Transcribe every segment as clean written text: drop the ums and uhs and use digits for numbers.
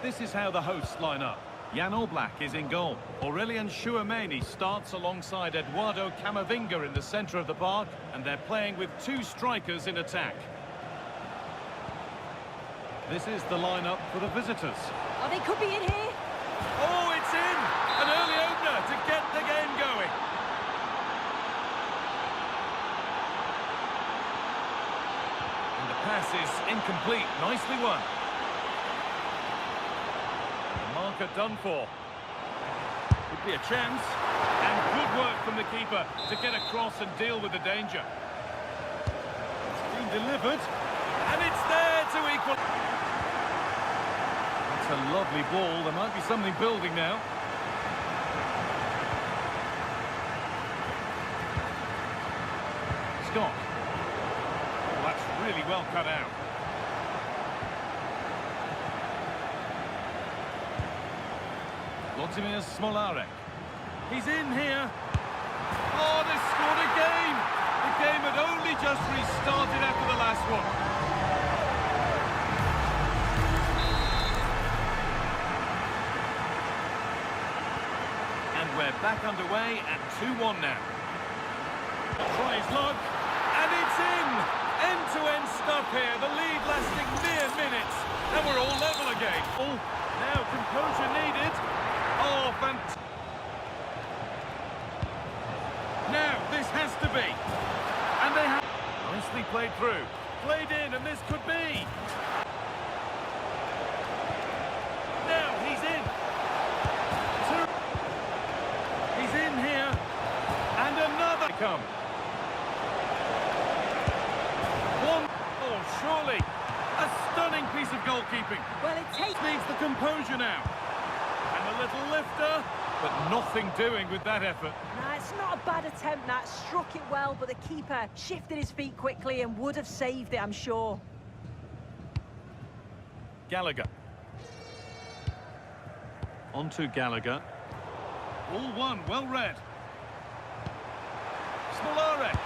This is how the hosts line up. Jan Oblak is in goal. Aurelian Chouameni starts alongside Eduardo Camavinga in the centre of the park, and they're playing with two strikers in attack. This is the lineup for the visitors. Oh, they could be in here. Oh, it's in! An early opener to get the game going. And the pass is incomplete. Nicely won. Done for. Could be a chance. And good work from the keeper to get across and deal with the danger. It's been delivered. And it's there to equal. That's a lovely ball. There might be something building now. Scott. Well, that's really well cut out. Vladimir Smolarek. He's in here. Oh, they scored again. The game had only just restarted after the last one. And we're back underway at 2-1 now. Try his luck. And it's in. End-to-end stuff here. The lead lasting mere minutes. And we're all level again. Oh, now composure needed. Oh, fantastic. Now, this has to be. And they have... Nicely played through. Played in, and this could be. Now, he's in. Two. He's in here. And another. Come. One. Oh, surely. A stunning piece of goalkeeping. Well, it needs the composure now. A little lifter, but nothing doing with that effort. Nah, it's not a bad attempt, that. Struck it well, but the keeper shifted his feet quickly and would have saved it, I'm sure. Gallagher. On to Gallagher. All one, well read. Smolarek.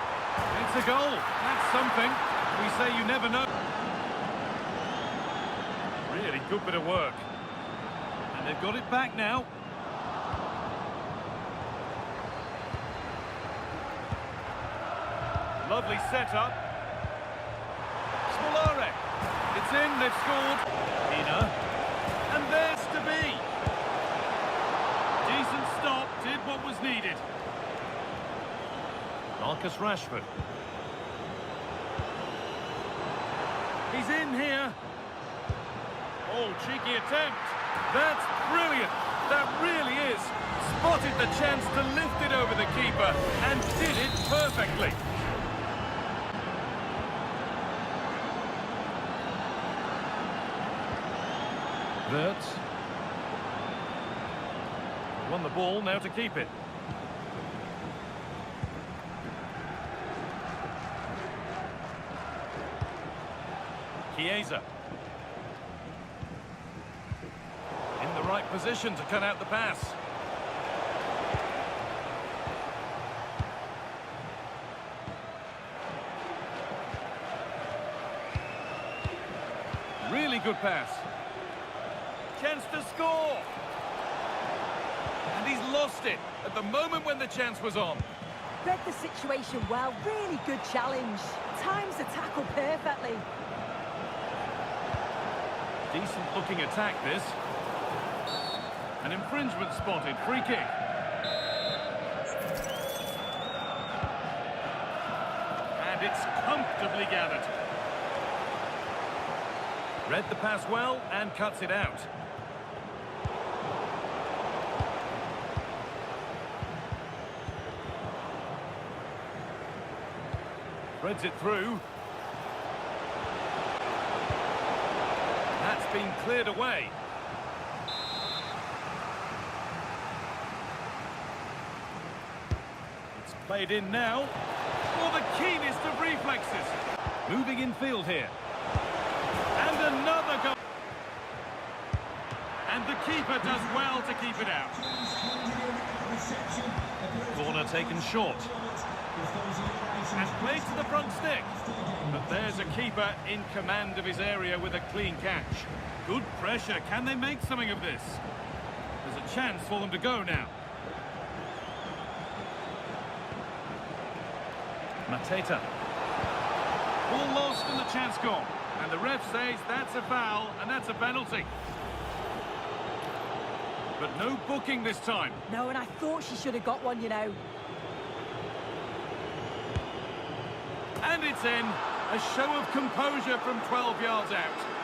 It's a goal. That's something. We say you never know. Really good bit of work. They've got it back now. Lovely setup. Smolarek. It's in, they've scored. Ina. And there's to be. Decent stop, did what was needed. Marcus Rashford. He's in here. Oh, cheeky attempt. That's brilliant. That really is. Spotted the chance to lift it over the keeper and did it perfectly. Wirtz. Won the ball, now to keep it. Chiesa. Right position to cut out the pass. Really good pass. Chance to score. And he's lost it at the moment when the chance was on. Read the situation well. Really good challenge. Times the tackle perfectly. Decent looking attack, this. An infringement spotted, free kick. And it's comfortably gathered. Read the pass well and cuts it out. Threads it through. That's been cleared away. Played in now. Oh, the keenest of reflexes. Moving in field here. And another goal. And the keeper does well to keep it out. Corner taken short. And played to the front stick. But there's a keeper in command of his area with a clean catch. Good pressure. Can they make something of this? There's a chance for them to go now. Mateta. Ball lost and the chance gone. And the ref says that's a foul and that's a penalty. But no booking this time. No, and I thought she should have got one, you know. And it's in. A show of composure from 12 yards out.